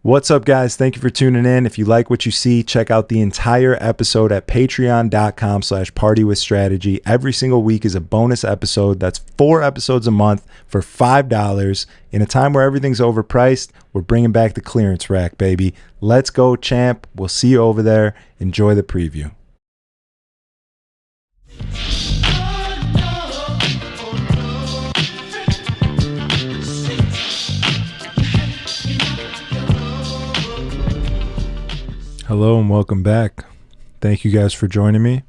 What's up, guys? Thank you for tuning in. If you like what you see, check out the entire episode at patreon.com/partywithstrategy. Every single week is a bonus episode. That's 4 episodes a month for $5. In a time where everything's overpriced, we're bringing back the clearance rack, baby. Let's go, champ. We'll see you over there. Enjoy the preview. Hello and welcome back. Thank you guys for joining me.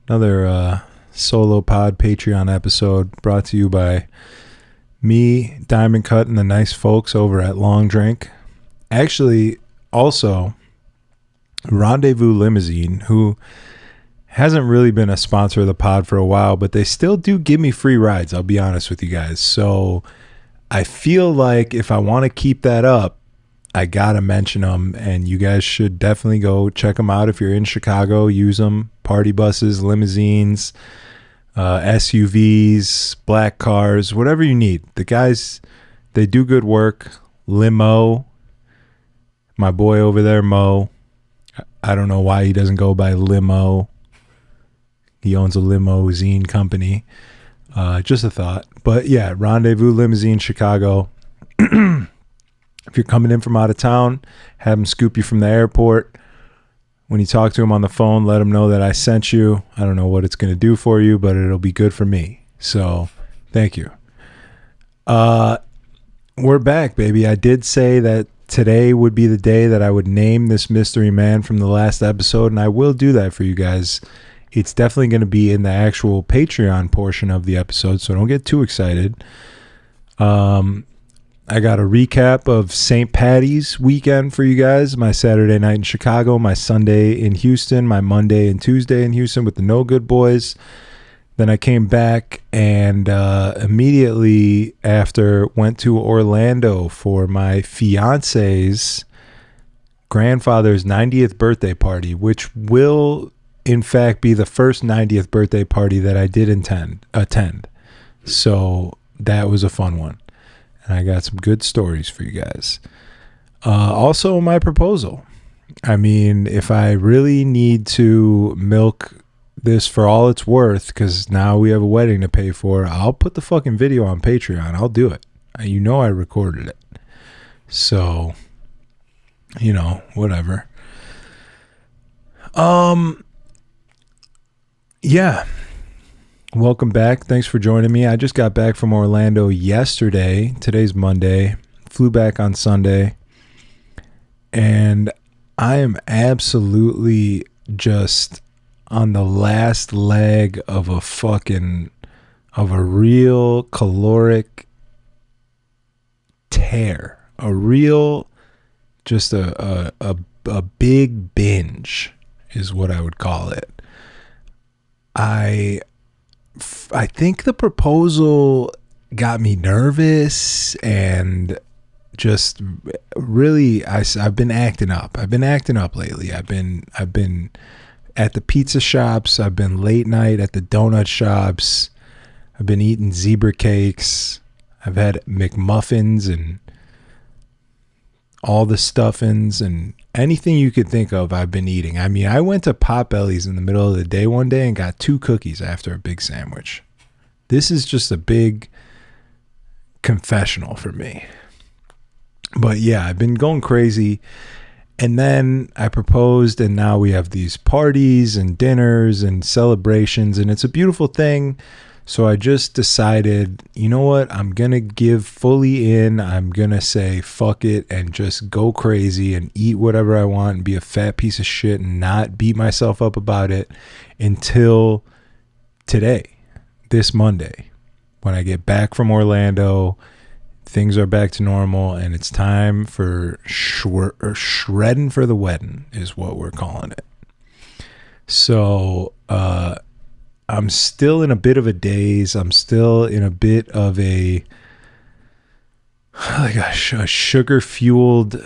Another solo pod Patreon episode brought to you by me, Diamond Cut, and the nice folks over at Long Drink. Actually, also Rendezvous Limousine, who hasn't really been a sponsor of the pod for a while, but they still do give me free rides, I'll be honest with you guys. So I feel like if I want to keep that up, I gotta mention them, and you guys should definitely go check them out if you're in Chicago. Use them. Party buses, limousines, SUVs, black cars, whatever you need. The guys, they do good work. Limo, my boy over there, Mo. I don't know why he doesn't go by Limo. He owns a limousine company. Just a thought. But yeah, Rendezvous Limousine, Chicago. If you're coming in from out of town, have him scoop you from the airport. When you talk to him on the phone, let him know that I sent you. I don't know what it's going to do for you, but it'll be good for me. So, thank you. We're back, baby. I did say that today would be the day that I would name this mystery man from the last episode, and I will do that for you guys. It's definitely going to be in the actual Patreon portion of the episode, so don't get too excited. I got a recap of St. Patty's weekend for you guys. My Saturday night in Chicago, my Sunday in Houston, my Monday and Tuesday in Houston with the No Good Boys. Then I came back and immediately after went to Orlando for my fiance's grandfather's 90th birthday party, which will in fact be the first 90th birthday party that I did attend. So that was a fun one. And I got some good stories for you guys. Also, my proposal. I mean, if I really need to milk this for all it's worth, because now we have a wedding to pay for, I'll put the fucking video on Patreon. I'll do it. You know I recorded it. So, you know, whatever. Yeah. Welcome back. Thanks for joining me. I just got back from Orlando yesterday. Today's Monday. Flew back on Sunday. And I am absolutely just on the last leg of a real caloric tear. A real, just a big binge is what I would call it. I think the proposal got me nervous and just really I've been acting up. I've been acting up lately. I've been at the pizza shops. I've been late night at the donut shops. I've been eating zebra cakes. I've had McMuffins and all the stuffings and anything you could think of I've been eating. I mean, I went to Potbelly's in the middle of the day one day and got 2 cookies after a big sandwich. This is just a big confessional for me. But yeah, I've been going crazy. And then I proposed, and now we have these parties and dinners and celebrations, and it's a beautiful thing. So I just decided, you know what? I'm going to give fully in. I'm going to say fuck it and just go crazy and eat whatever I want and be a fat piece of shit and not beat myself up about it until today, this Monday, when I get back from Orlando. Things are back to normal and it's time for shredding for the wedding is what we're calling it. So, I'm still in a bit of a daze. I'm still in a bit of a sugar-fueled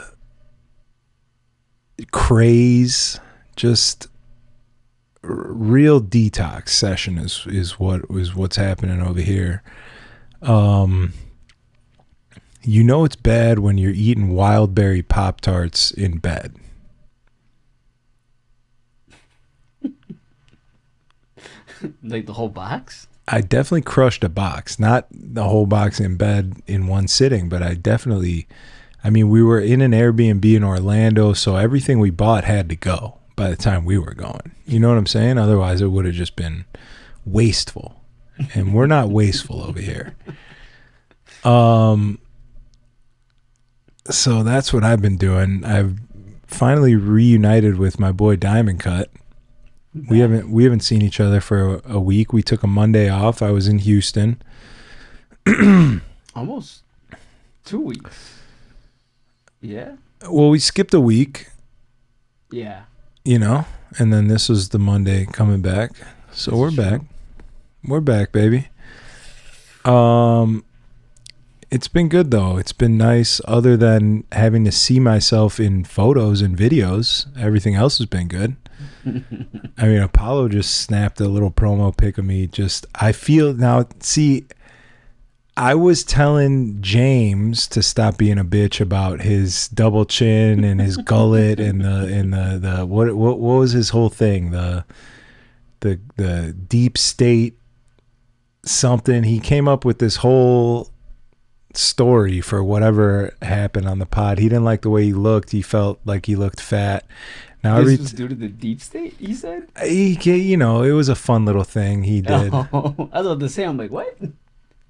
craze. Just real detox session is what's happening over here. You know it's bad when you're eating wild berry Pop-Tarts in bed. Like the whole box? I definitely crushed a box, not the whole box in bed in one sitting, but I mean, we were in an Airbnb in Orlando, so everything we bought had to go by the time we were going. You know what I'm saying? Otherwise, it would have just been wasteful. And we're not wasteful over here. So that's what I've been doing. I've finally reunited with my boy Diamond Cut. We haven't seen each other for a week. We took a Monday off. I was in Houston. Almost 2 weeks. Yeah. Well, we skipped a week. Yeah. You know, and then this was the Monday coming back. So we're back. We're back, baby. It's been good though. It's been nice. Other than having to see myself in photos and videos, everything else has been good. I mean, Apollo just snapped a little promo pic of me. I feel now. See, I was telling James to stop being a bitch about his double chin and his gullet and the what was his whole thing, the deep state something. He came up with this whole story for whatever happened on the pod. He didn't like the way he looked. He felt like he looked fat. Now this was due to the deep state, he said? You know, it was a fun little thing he did. Oh, I was about to say, I'm like, what?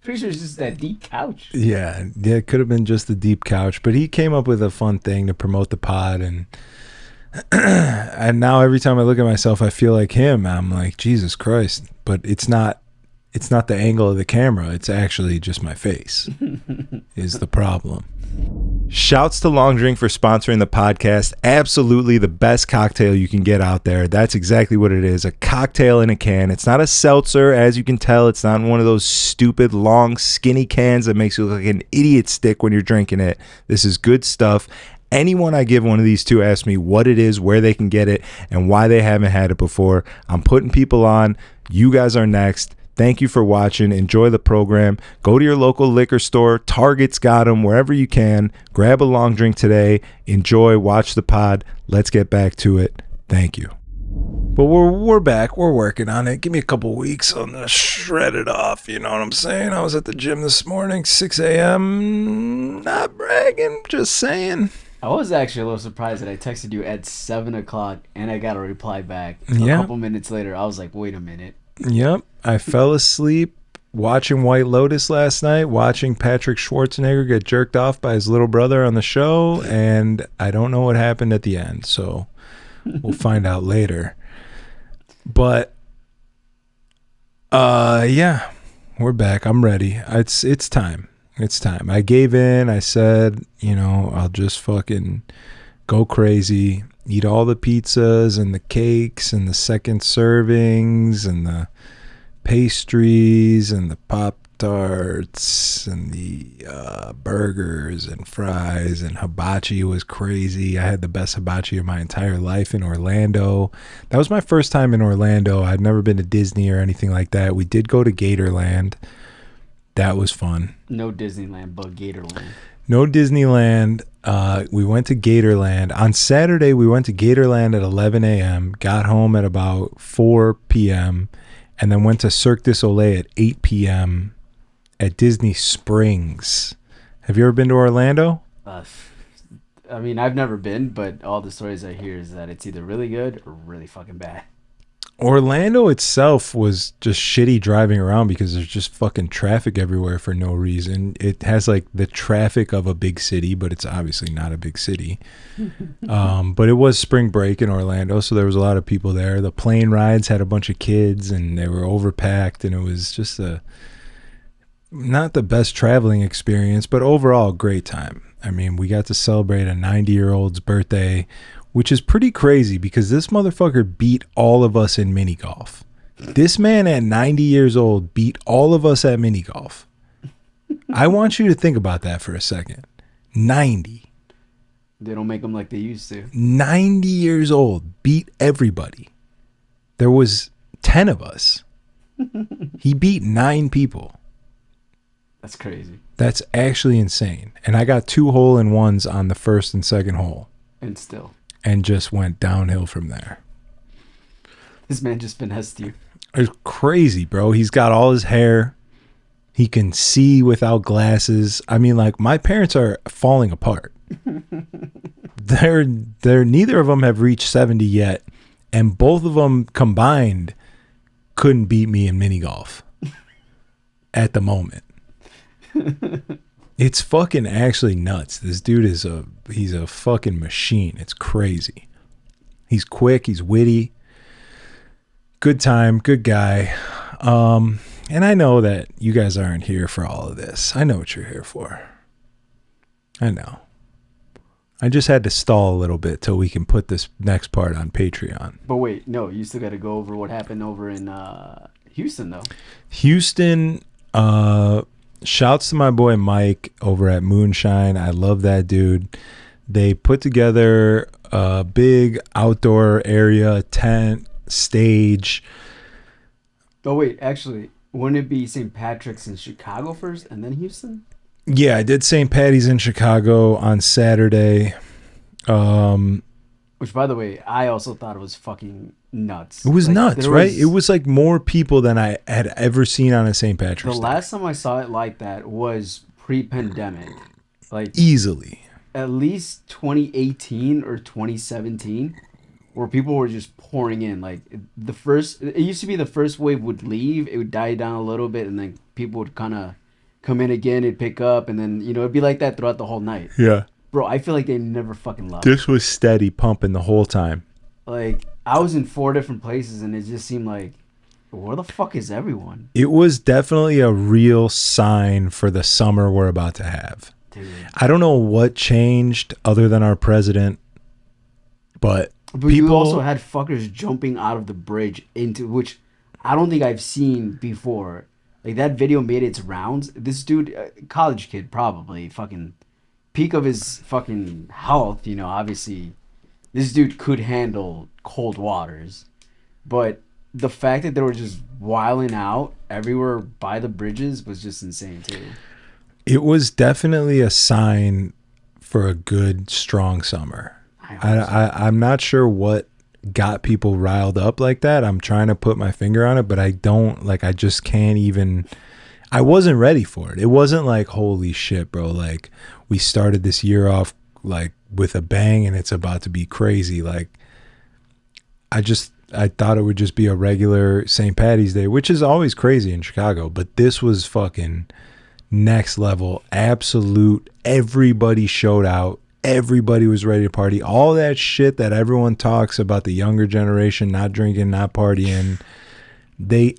Pretty sure it's just that deep couch. Yeah, it could have been just the deep couch, but he came up with a fun thing to promote the pod, and now every time I look at myself, I feel like him. I'm like, Jesus Christ! But it's not the angle of the camera. It's actually just my face is the problem. Shouts to Long Drink for sponsoring the podcast. Absolutely the best cocktail you can get out there. That's exactly what it is. A cocktail in a can. It's not a seltzer. As you can tell, it's not one of those stupid, long, skinny cans that makes you look like an idiot stick when you're drinking it. This is good stuff. Anyone I give one of these to ask me what it is, where they can get it, and why they haven't had it before. I'm putting people on. You guys are next. Thank you for watching. Enjoy the program. Go to your local liquor store. Target's got them. Wherever you can. Grab a long drink today. Enjoy. Watch the pod. Let's get back to it. Thank you. But we're back. We're working on it. Give me a couple weeks. I'm going to shred it off. You know what I'm saying? I was at the gym this morning, 6 a.m. Not bragging. Just saying. I was actually a little surprised that I texted you at 7 o'clock and I got a reply back. A couple minutes later, I was like, wait a minute. Yep. I fell asleep watching White Lotus last night, watching Patrick Schwarzenegger get jerked off by his little brother on the show, and I don't know what happened at the end, so we'll find out later. But yeah, we're back. I'm ready. It's time. It's time. I gave in. I said, you know, I'll just fucking go crazy. Eat all the pizzas and the cakes and the second servings and the pastries and the Pop-Tarts and the burgers and fries, and hibachi was crazy. I had the best hibachi of my entire life in Orlando. That was my first time in Orlando. I'd never been to Disney or anything like that. We did go to Gatorland. That was fun. No Disneyland, but Gatorland. No Disneyland. We went to Gatorland. On Saturday, we went to Gatorland at 11 a.m., got home at about 4 p.m., and then went to Cirque du Soleil at 8 p.m. at Disney Springs. Have you ever been to Orlando? I mean, I've never been, but all the stories I hear is that it's either really good or really fucking bad. Orlando itself was just shitty driving around because there's just fucking traffic everywhere for no reason. It has like the traffic of a big city, but it's obviously not a big city. But it was spring break in Orlando, so there was a lot of people there. The plane rides had a bunch of kids and they were overpacked, and it was just not the best traveling experience, but overall a great time. I mean, we got to celebrate a 90-year-old's birthday, which is pretty crazy because this motherfucker beat all of us in mini golf. This man at 90 years old beat all of us at mini golf. I want you to think about that for a second. 90. They don't make them like they used to. 90 years old, beat everybody. There was 10 of us. He beat 9 people. That's crazy. That's actually insane. And I got 2 hole-in-ones on the first and second hole. And still. And just went downhill from there. This man just finessed you. It's crazy, bro. He's got all his hair. He can see without glasses. I mean, like, my parents are falling apart. they're neither of them have reached 70 yet, and both of them combined couldn't beat me in mini golf at the moment. It's fucking actually nuts. This dude he's a fucking machine. It's crazy. He's quick, he's witty. Good time, good guy. And I know that you guys aren't here for all of this. I know what you're here for. I know. I just had to stall a little bit till we can put this next part on Patreon. But wait, no, you still got to go over what happened over in Houston, though. Houston, shouts to my boy Mike over at Moonshine. I love that dude. They put together a big outdoor area, tent, stage. Oh, wait, actually, wouldn't it be St. Patrick's in Chicago first and then Houston? Yeah, I did St. Patty's in Chicago on Saturday. Which, by the way, I also thought it was fucking nuts. It was nuts, right? It was like more people than I had ever seen on a St. Patrick's Day. The last time I saw it like that was pre-pandemic. Like easily. At least 2018 or 2017, where people were just pouring in. Like it used to be the first wave would leave, it would die down a little bit, and then people would kind of come in again, it'd pick up, and then, it'd be like that throughout the whole night. Yeah. Bro, I feel like they never fucking left. This was steady pumping the whole time. Like, I was in 4 different places, and it just seemed like, where the fuck is everyone? It was definitely a real sign for the summer we're about to have. Dude. I don't know what changed other than our president, but people you also had fuckers jumping out of the bridge into, which I don't think I've seen before. Like, that video made its rounds. This dude, college kid probably, fucking peak of his fucking health, obviously. This dude could handle cold waters. But the fact that they were just wilding out everywhere by the bridges was just insane, too. It was definitely a sign for a good, strong summer. I'm not sure what got people riled up like that. I'm trying to put my finger on it, but I just can't even. I wasn't ready for it. It wasn't like, holy shit, bro. Like, we started this year off like with a bang and it's about to be crazy. Like, I thought it would just be a regular St. Patty's Day, which is always crazy in Chicago, but this was fucking next level. Absolute. Everybody showed out. Everybody was ready to party. All that shit that everyone talks about, the younger generation not drinking, not partying,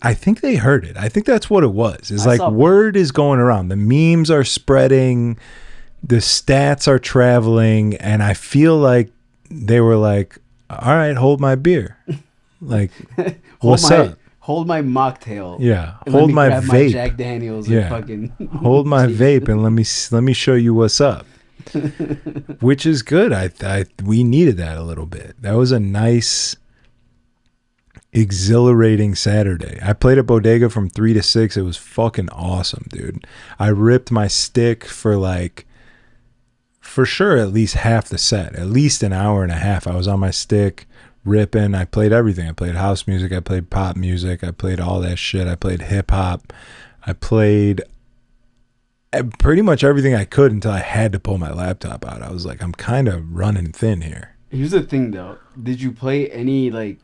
I think they heard it. I think that's what it was. It's like word is going around. The memes are spreading. The stats are traveling. And I feel like they were like, all right, hold my beer. Like, what's up? Hold my mocktail. Yeah. Hold my vape. My Jack Daniels. Yeah. And fucking hold my vape and let me show you what's up. Which is good. We needed that a little bit. That was a nice, exhilarating Saturday. I played at Bodega from 3 to 6. It was fucking awesome, dude. I ripped my stick for sure at least half the set, at least an hour and a half. I was on my stick ripping. I played everything. I played house music. I played pop music. I played all that shit. I played hip hop. I played pretty much everything I could until I had to pull my laptop out. I was like, I'm kind of running thin here. Here's the thing, though. Did you play any, like,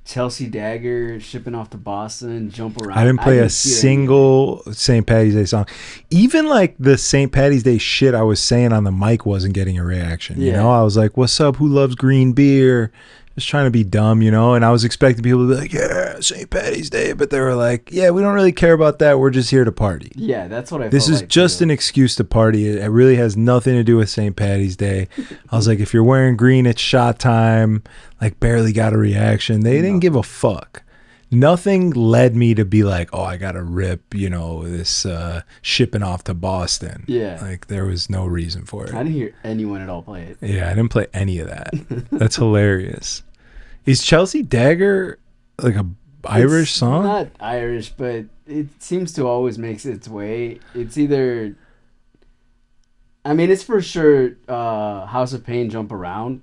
Chelsea Dagger, Shipping Off to Boston, Jump Around? I didn't play a single St. Patty's Day song. Even, like, the St. Patty's Day shit I was saying on the mic wasn't getting a reaction. Yeah. I was like, what's up? Who loves green beer? Just trying to be dumb, and I was expecting people to be like, yeah, St. Patty's Day, but they were like, yeah, we don't really care about that. We're just here to party. Yeah, that's what I This is just an excuse to party. It really has nothing to do with St. Patty's Day. I was like, if you're wearing green, it's shot time. Like, barely got a reaction. They didn't give a fuck. Nothing led me to be like, oh, I got to rip, this Shipping Off to Boston. Yeah. Like, there was no reason for it. I didn't hear anyone at all play it. Yeah, I didn't play any of that. That's hilarious. Is Chelsea Dagger like a Irish song? Not Irish, but it seems to always makes its way. It's either, I mean, it's for sure House of Pain, Jump Around,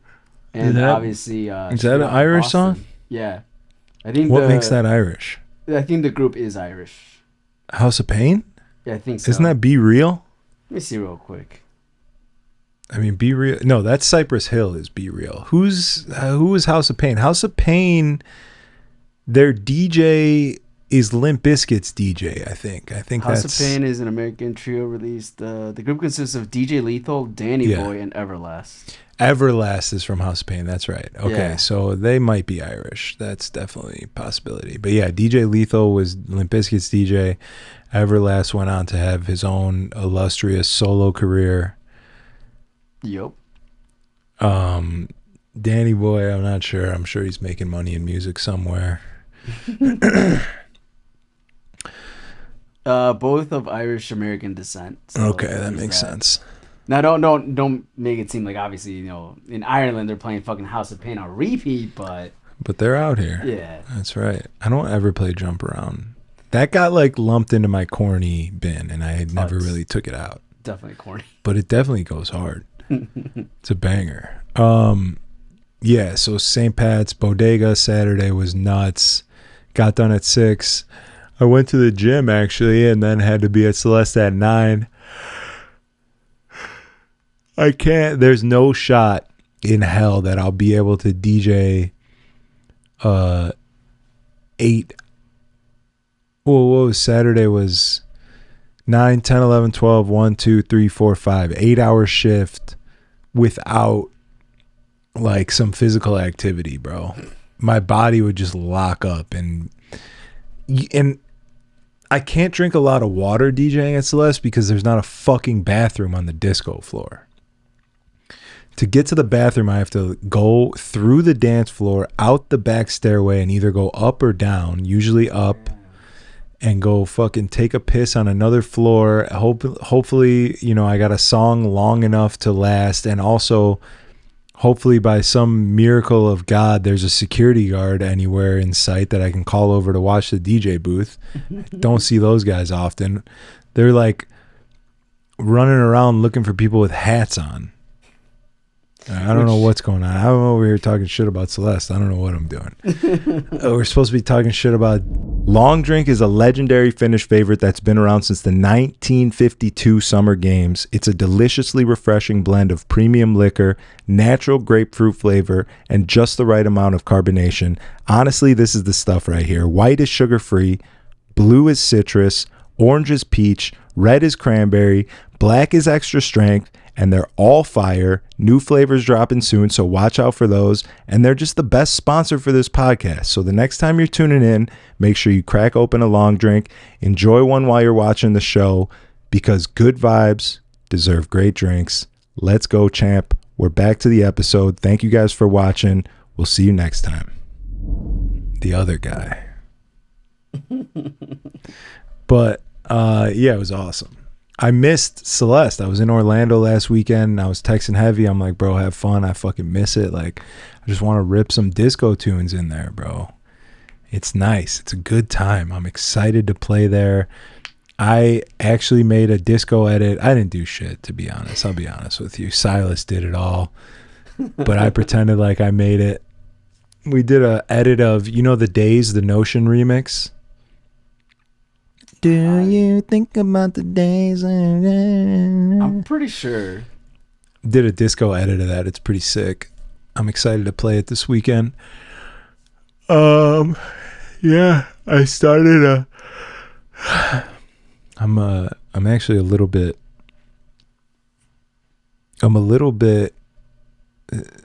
and obviously is that an Irish song? Yeah, I think What makes that Irish? I think the group is Irish. House of Pain? Yeah, I think so. Isn't that Be Real? Let me see real quick. I mean, Be Real. No, that's Cypress Hill is Be Real. Who is House of Pain? House of Pain, their DJ is Limp Bizkit's DJ, I think. House of Pain is an American trio released. The group consists of DJ Lethal, Danny Boy, and Everlast. Everlast is from House of Pain. That's right. Okay, Yeah. so they might be Irish. That's definitely a possibility. But yeah, DJ Lethal was Limp Bizkit's DJ. Everlast went on to have his own illustrious solo career. Yup. Danny Boy, I'm not sure. I'm sure he's making money in music somewhere. Both of Irish American descent. So Okay, that makes sense. Now don't make it seem like obviously, you know, in Ireland they're playing fucking House of Pain on repeat, but they're out here. yeah. That's right. I don't ever play Jump Around. That got like lumped into my corny bin, and I had never really took it out. Definitely corny. But it definitely goes hard. It's a banger. Yeah, so St. Pat's Bodega Saturday was nuts. Got done at 6. I went to the gym actually, and then had to be at Celeste at 9. I can't. There's no shot in hell that I'll be able to DJ 8. Well, what was Saturday was 9, 10, 11, 12, 1, 2, 3, 4, 5. 8-hour shift without like some physical activity, bro. My body would just lock up, and I can't drink a lot of water DJing at Celeste because there's not a fucking bathroom on the disco floor. To get to the bathroom, I have to go through the dance floor, out the back stairway, and either go up or down, usually up, and go fucking take a piss on another floor. Hopefully, you know, I got a song long enough to last, and also hopefully by some miracle of God, there's a security guard anywhere in sight that I can call over to watch the DJ booth. Don't see those guys often. They're like running around looking for people with hats on. I don't know what's going on. I'm over here talking shit about Celeste. I don't know what I'm doing. We're supposed to be talking shit about... Long Drink is a legendary Finnish favorite that's been around since the 1952 Summer Games. It's a deliciously refreshing blend of premium liquor, natural grapefruit flavor, and just the right amount of carbonation. Honestly, this is the stuff right here. White is sugar-free, blue is citrus, orange is peach, red is cranberry, black is extra strength, and they're all fire. New flavors dropping soon, so watch out for those. And they're just the best sponsor for this podcast. So the next time you're tuning in, make sure you crack open a Long Drink. Enjoy one while you're watching the show, because good vibes deserve great drinks. Let's go, champ. We're back to the episode. Thank you guys for watching. We'll see you next time. The other guy. But yeah, it was awesome. I missed Celeste. I was in Orlando last weekend, and I was texting Heavy. I'm like, bro, have fun. I fucking miss it. Like, I just want to rip some disco tunes in there, bro. It's nice. It's a good time. I'm excited to play there. I actually made a disco edit. I didn't do shit, to be honest. I'll be honest with you. Silas did it all. But I pretended like I made it. We did a edit of, you know, the Days, the Notion remix. Do you think about the days? I'm pretty sure. Did a disco edit of that. It's pretty sick. I'm excited to play it this weekend. Yeah, I started I'm actually a little bit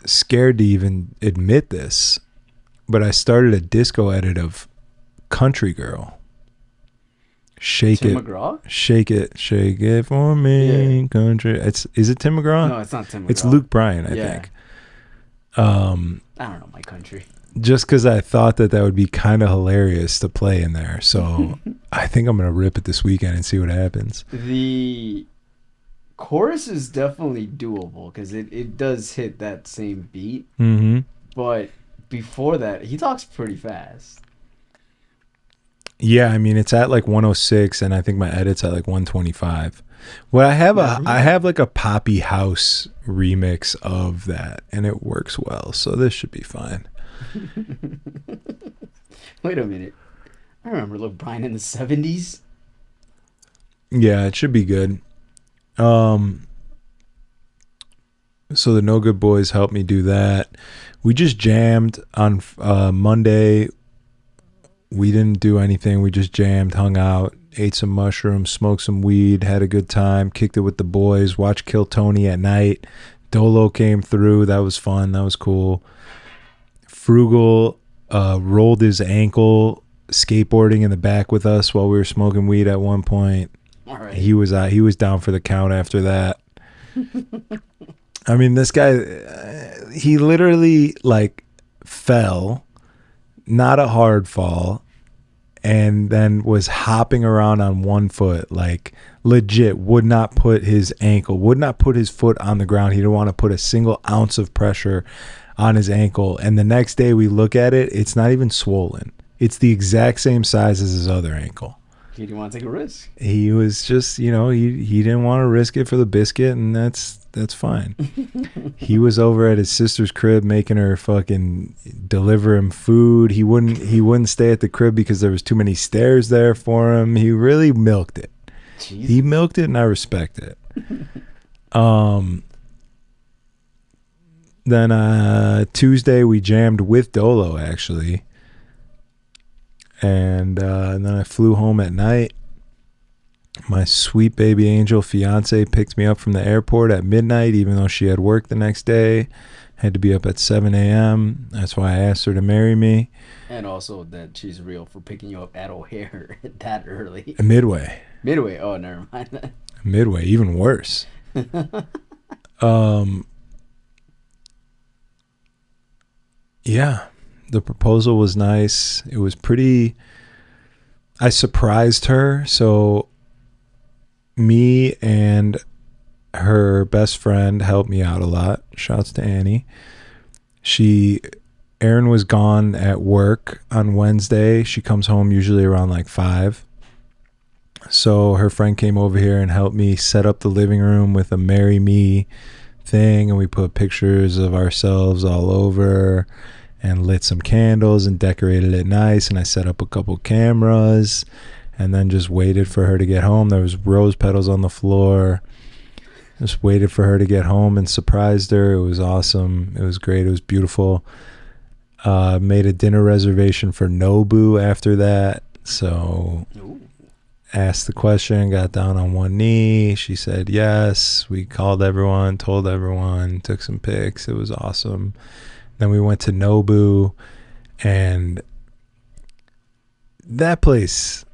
scared to even admit this, but I started a disco edit of Country Girl. Shake Tim it, McGraw? shake it for me, Yeah. country. Is it Tim McGraw? No, it's not Tim McGraw. It's Luke Bryan, I Yeah. think. I don't know my country. Just because I thought that would be kind of hilarious to play in there, so I think I'm gonna rip it this weekend and see what happens. The chorus is definitely doable because it does hit that same beat, Mm-hmm. but before that, he talks pretty fast. Yeah, I mean it's at like 106, and I think my edit's at like 125. Well, I have like a Poppy House remix of that, and it works well, so this should be fine. Wait a minute. I remember Luke Bryan in the 70s. Yeah, it should be good. Um, so the No Good Boys helped me do that. We just jammed on Monday. We didn't do anything. We just jammed, hung out, ate some mushrooms, smoked some weed, had a good time, kicked it with the boys, watched Kill Tony at night. Dolo came through. That was fun. That was cool. Frugal rolled his ankle skateboarding in the back with us while we were smoking weed at one point. All right. He was down for the count after that. I mean, this guy, he literally like fell, not a hard fall, and then was hopping around on one foot, like legit would not put his foot on the ground. He didn't want to put a single ounce of pressure on his ankle. And the next day we look at it, it's not even swollen. It's the exact same size as his other ankle. He didn't want to take a risk. He was just, he didn't want to risk it for the biscuit, and that's fine. He was over at his sister's crib making her fucking deliver him food. He wouldn't stay at the crib because there was too many stairs there for him. He really milked it. Jesus. He milked it, and I respect it. Then Tuesday we jammed with Dolo actually. And then I flew home at night. My sweet baby angel fiance picked me up from the airport at midnight, even though she had work the next day. Had to be up at 7 a.m. That's why I asked her to marry me. And also that she's real for picking you up at O'Hare that early. Midway. Midway. Oh, never mind. Midway, even worse. Yeah. The proposal was nice. It was pretty. I surprised her. So me and her best friend helped me out a lot. Shouts to Annie. Erin was gone at work on Wednesday. She comes home usually around like 5. So her friend came over here and helped me set up the living room with a marry me thing. And we put pictures of ourselves all over and lit some candles and decorated it nice. And I set up a couple cameras and then just waited for her to get home. There was rose petals on the floor. Just waited for her to get home and surprised her. It was awesome. It was great. It was beautiful. Made a dinner reservation for Nobu after that. So asked the question, got down on one knee. She said yes. We called everyone, told everyone, took some pics. It was awesome. Then we went to Nobu, and that place,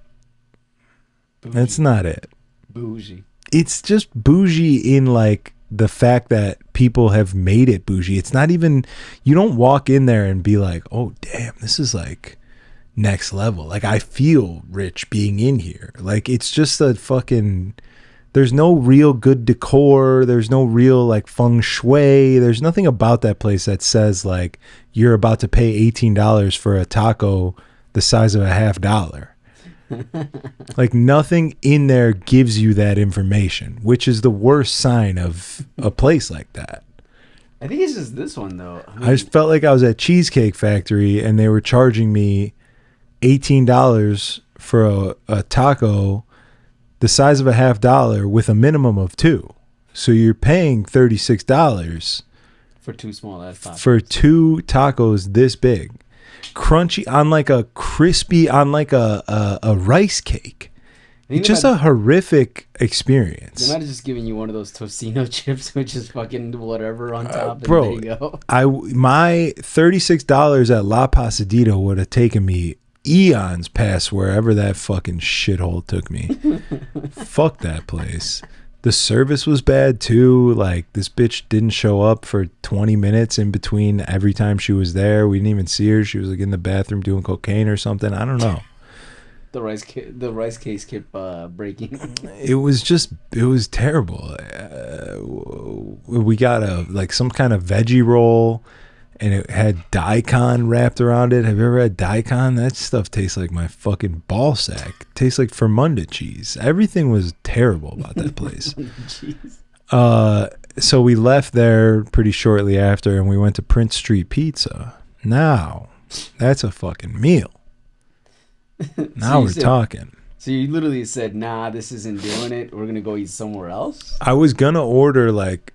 Bougie. that's not it. Bougie. It's just bougie in like the fact that people have made it bougie. It's not even, you don't walk in there and be like, oh damn, this is like next level. Like I feel rich being in here. Like it's just a fucking, there's no real good decor. There's no real like feng shui. There's nothing about that place that says like you're about to pay $18 for a taco the size of a $50. Like nothing in there gives you that information, which is the worst sign of a place like that. I think it's just this one though. I just felt like I was at Cheesecake Factory and they were charging me $18 for a taco the size of a $50 with a minimum of 2. So you're paying $36 for 2 small ass tacos. for 2 tacos this big, crunchy on like a crispy on like a rice cake. It's just a horrific experience. They're not just giving you one of those Tostino chips, which is fucking whatever on top. Bro, and there you go. My $36 at La Pasadita would have taken me eons past wherever that fucking shithole took me. Fuck that place. The service was bad too. Like this bitch didn't show up for 20 minutes in between every time she was there. We didn't even see her. She was like in the bathroom doing cocaine or something. I don't know. The rice case kept breaking. It was terrible. We got some kind of veggie roll and it had daikon wrapped around it. Have you ever had daikon? That stuff tastes like my fucking ball sack. It tastes like fermented cheese. Everything was terrible about that place. Jeez. So we left there pretty shortly after, and we went to Prince Street Pizza. Now, that's a fucking meal. Now we're talking. So you literally said, nah, this isn't doing it. We're going to go eat somewhere else? I was going to order, like,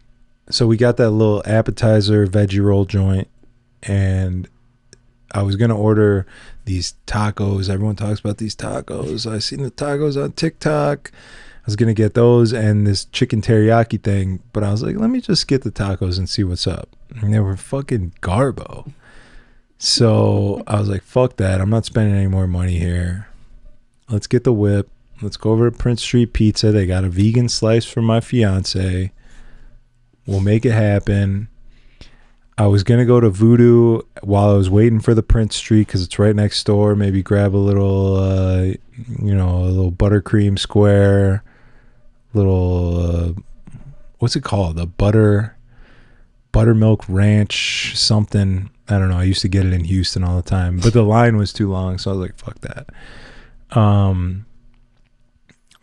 so we got that little appetizer veggie roll joint, and I was going to order these tacos. Everyone talks about these tacos. I seen the tacos on TikTok. I was going to get those and this chicken teriyaki thing, but I was like, let me just get the tacos and see what's up. And they were fucking garbo. So I was like, fuck that. I'm not spending any more money here. Let's get the whip. Let's go over to Prince Street Pizza. They got a vegan slice for my fiance. We'll make it happen. I was going to go to Voodoo while I was waiting for the Prince Street because it's right next door. Maybe grab a little, a little buttercream square, little, what's it called? The buttermilk ranch something. I don't know. I used to get it in Houston all the time, but the line was too long. So I was like, fuck that.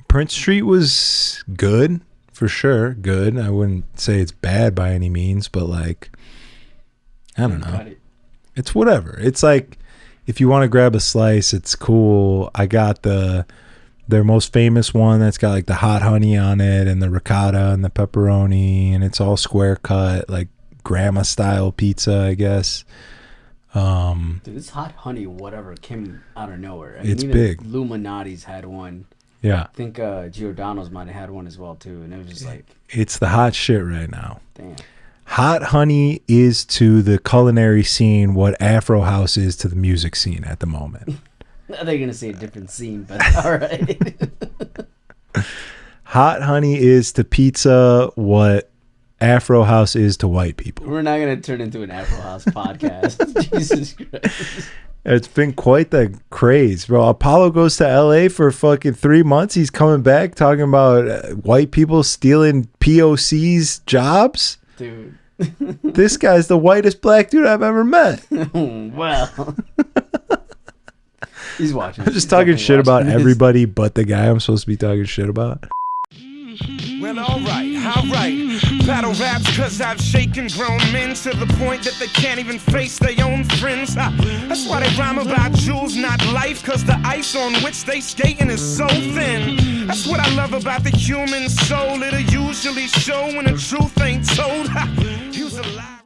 Prince Street was good for sure. Good. I wouldn't say it's bad by any means, but like, I don't know. It's whatever. It's like, if you want to grab a slice, it's cool. I got their most famous one that's got like the hot honey on it and the ricotta and the pepperoni, and it's all square cut, like grandma style pizza, I guess. Dude, this hot honey whatever came out of nowhere. I mean, it's even big. Illuminati's had one. Yeah. I think Giordano's might have had one as well too, and it was just like, it's the hot shit right now. damn. Hot honey is to the culinary scene what Afro House is to the music scene at the moment. They're gonna say a different scene, but all right. Hot honey is to pizza what Afro House is to white people. We're not gonna turn into an Afro House podcast. Jesus Christ. It's been quite the craze, bro. Apollo goes to LA for fucking 3 months. He's coming back talking about white people stealing POC's jobs. Dude. This guy's the whitest black dude I've ever met. Well. He's watching. I'm just talking shit about everybody but the guy I'm supposed to be talking shit about. Well, alright. Battle raps cause I've shaken grown men to the point that they can't even face their own friends. That's why they rhyme about jewels, not life, cause the ice on which they skating is so thin. That's what I love about the human soul. It'll usually show when the truth ain't told. Use a lie.